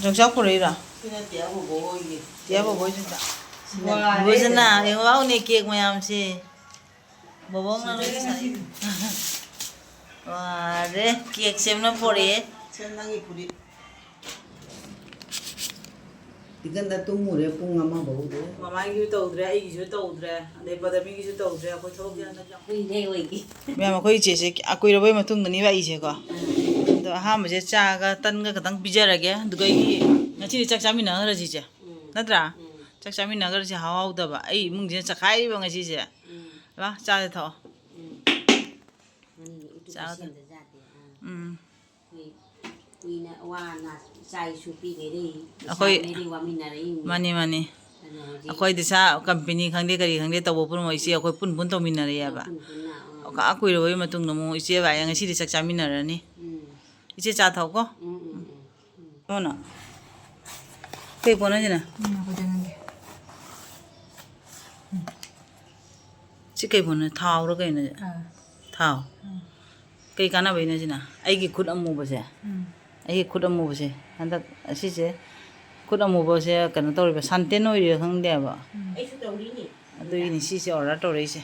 정작 보내라. 그냥 떼어보고 이게. 떼어보고 준다. 무슨나 이거 와우니 케이크 모양씨. 뭐 먹는 거지? 와, 네 케이크 셈는 보리. 천당이 불이. 이건 다 똥물에 뽕 한번 먹어도. 마마기도 떠오드래, 아기기도 떠오드래, 내 바다미기도 떠오드래. 그 저기 하나 좀. 네, 여기. 왜냐면 거기 제시 아꾸이로 보면 둥근이 와 이제가. 또 하면서 짜가 딴거 그당 비자라게. 누가 이 같이 짝짜미나 그러지지. 나더라. 짝짜미나 그러지 하와우다 봐. 이 뭉진 짝하이 병아 지지. 봐, 짜대 더. 짜다. Vì là sai supi cái đi, sai cái đi qua mình là đấy. Mani. Ako'y di sa company khangde kari khangde tabo pun mo isi ako'y pun to minare ya ba. Ako'y ro yung matung namo isi ba yang isi di sak chaminara ni. Isi cha thau ko. Ano? Kay pona jina. Si kay pona thau ro kay na. Thau. Kay kana ba na jina. Ai gi khud amu ba se. Ai khud amu ba se. Handa asi se. Khud amu ba se kana to ri ba santen oi ri khang de ba. Ai su tàu đi nhỉ? Adu ni si se ora to ri se.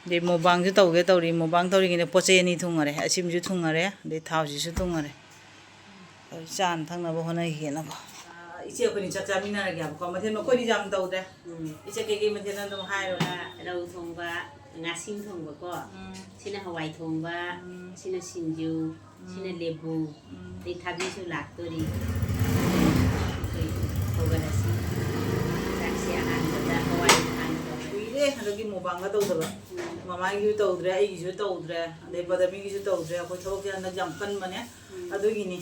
De mo bang ju to ge to ri mo bang to ri ne poche ni thung are asim ju thung are de thau ji su thung are. Chan thang na ba hona hi na ba. Iche ko ni cha cha mina ra ga ko ma then ma ko di jam to de. Iche ke ma then na dum hai ro na. Rau thong ba, ngá sim thong ba ko. Sina Hawaii thong ba, sina sinju, sina lebu. De thabi su lak to ri. Ko ga si. Sak sia an da Hawaii an ko. Kuire halogi mo bang ga to da ba. Mama gi to dre ai gi to dre. De ba da mi gi to dre ko thok ya na jam kan ma ne. Adu gi ni.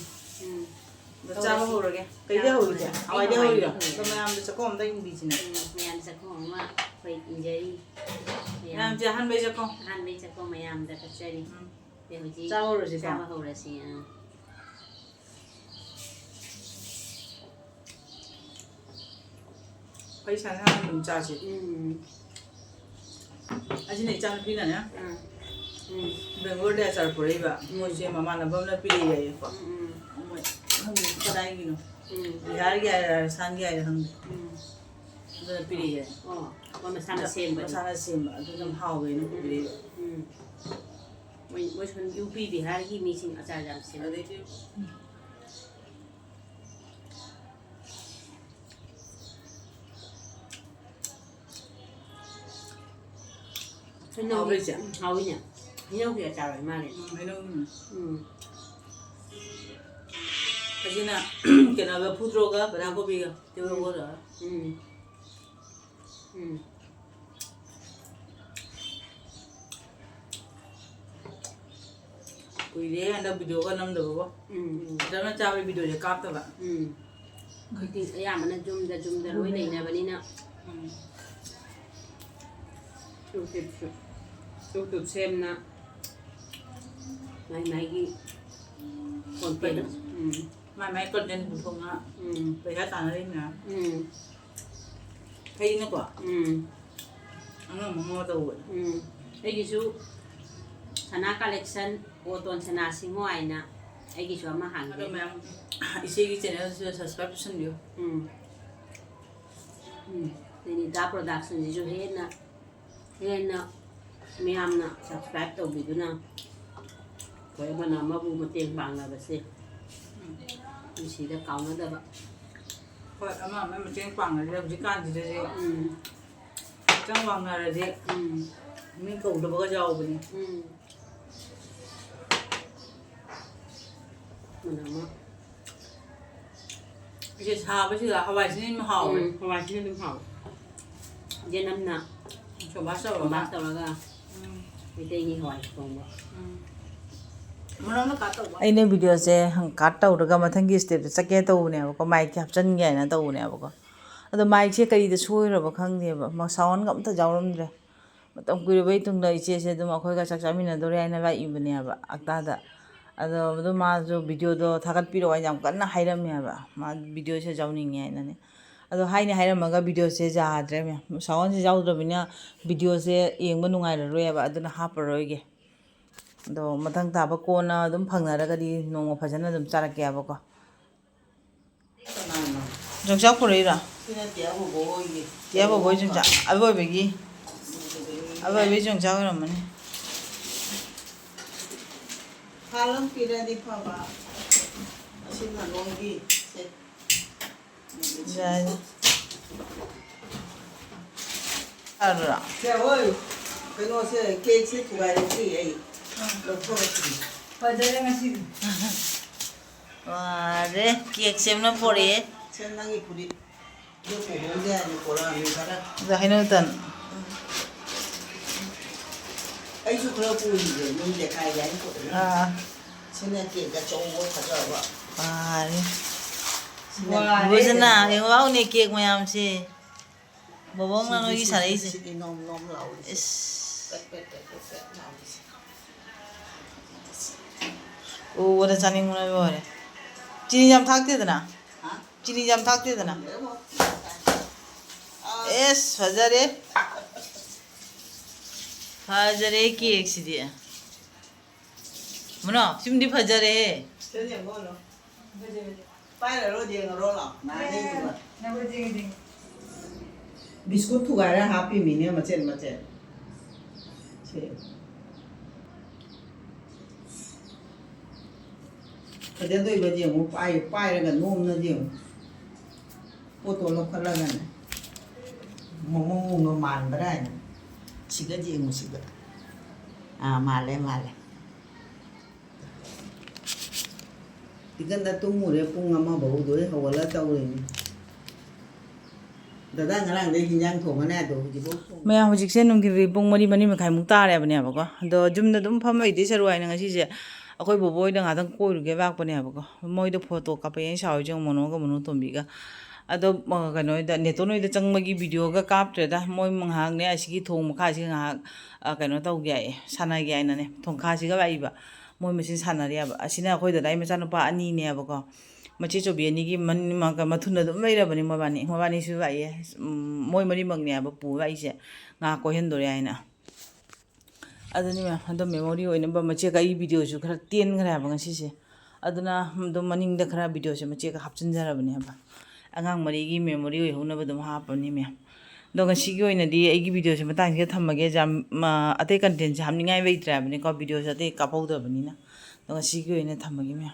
Cha ba ho ro ge. Kai de ho ri. Hawaii de ho ri. Ko ma am sa ko am da ing bi chi ne. Mayam sa ko ma phải injury. Nam cha han be cha ko. Han be sa ko mayam da ka chari. De ho ji. Cha ho ro ji Cha ka. ho ra si. Pai san ha dum cha chi. Aji ne cha pi na ne. Bengal de char pore ba. Mo che mama na bam na pi le ye ko. Mo ka dai gi no. Bihar ga san ga ya hang. Da pi le ye. Oh, ko ma sana sem ba. Sana sem ba. Du nam hao ge no pi le. Mo chon UP Bihar hi mi sin achar jam sem. Ade ti. Hao bây giờ. Hao nhỉ. Nhiều cái chả rồi mà này. Ai no. Aji na ke na ba putro ga ba ko bi ga. Te wo ra. Kuire anda video ka nam da ba. Da na cha video je kap ta ba. Cái gì à mà nó zoom ra lối này nè bạn đi nè. YouTube xem nè. Mai cái còn tiền. Mai content bu thong ha. Pe ha ta na rin na. Thấy nó quả. Ano mo mo to. Cái gì su sana collection ô tôn sana sinh ngoài nè. Cái gì su mà hàng. Ano ma'am. Isi gi channel subscription dio. Thì ta production gì su hết nè. Hết nè. Miyam nè subscribe tàu video nè. Cái mà nằm mà bu mà tiền bằng là bớt đi. Chỉ là cầu nó được ạ. Thôi ama mà trên quảng là chỉ can gì đấy. Trong quảng là đấy. Mình cầu được bao giờ vậy? Mình nằm mà. Cái sao bây giờ Hawaii xin mà hảo. Hawaii xin đừng hảo. Dân năm nè. Cho bác sao Bác tao là cả. Vì tên gì Hawaii không bỏ. Aine video se hang cut tau daga mathangi step chake tau ne ko mic caption ge na tau ne ko ado mic che kari de soi ro ba khang de ba ma sound gam ta jawramdre matam kui bai tung dai che se dum akhoi ga chak chamina do re na ba i bne ba akta da ado do ma jo video do thagat pi ro jam kan na hairam ya ba ma video se jawning nge na ne ado haine hairam ga video se ja dre me sound se jaw do bina video se yeng ba nungai ro ya ba aduna ha pa roi ge do mathang ta ba ko na dum phang na ra ga di no ma phajana dum chara ke ba ko Kanana. Jongchak purira. Sina tiya boy. Tiya boy jongchak. Aboy begi. Aboy begi jongchak ramani. Halang pira di paba. Sina nongi. Jai. Arra. Kaya oi. Kano siya cake siya tuwari siya ay. Lopso siya. Pajare ngasi. Ware cake semna pore. Siya nangi puri. Dia pohon dia ni pora ni kara. Zahinutan. Ay sukra puri dia ni dia kaya ni puri. Ah. Sina cake kacau mo kacau ba. Ware. Bujana, yung wow ni cake mayam si. Bobong na nugi saray si. Sige nom lau. Is. Pet lau. Oh, wala saning mo na bore. Chini jam thakte dana. Ha? Chini jam thakte dana. Yes, fajare. Fajare cake si dia. Mana? Simdi fajare. Sini mo no. Pai ro dia ngoro la. Na ni tu. Nabu jing. Biskut tu gara happy mini macam. Cik. Kadang tu ibu dia mau pai dengan nom na dia. Foto lo kalau kan. Mau ngoman berai. Siga dia musik. Ah male. Tiga dah tu mure pun ngama bau tu hawala tahu ini. Dadah ngarang deh hinjang thong mana tu jibo. Maya hojik se nung ki pung mari makai mukta re bani abako. Do jumna dum pham ai de saru ai nang si je. Akoi boboi da ngadang koi ru ge bak bani abako. Moi do photo ka pe shaw jong mono ga mono tombi ga. Ado kano da neto noi da changmagi video ga kap tre da moi manghang ne asigi thong makha si nga kano tau ge ai sana ge ai na ne thong kha si ga bai ba. Moi mesin sana ri aba asina akoi da dai macha no pa ani ne abako. Machi chobi ani gi man ma ka mathuna dum mai ra bani mabani su bai moi mari magni aba pu bai se nga ko hen dore ai na aduni ma ado memory oina ba machi ka i video su khara ten khara ba ngasi se aduna do maning da khara video se machi ka hapchin jara bani ba angang mari gi memory oi hona ba dum ha pa ni me do ngasi gi oina di ai gi video se matang se thammage jam ate content se hamni ngai bai tra bani ko video se ate ka pau da bani na do ngasi gi oina thammage me